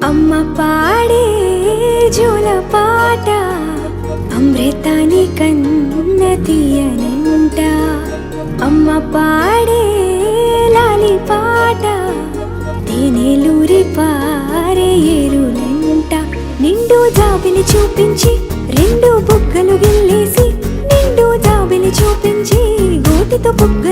అమ్మ పాడే జోల పాట అమృతాని కన్న తీయనంట. అమ్మ పాడే లాలి పాట తేనెలూరి పారే ఏరులంట. నిండు జాబిలి చూపించి రెండు బుగ్గలు గిల్లేసి, నిండు జాబిలి చూపించి గోటితో బుగ్గ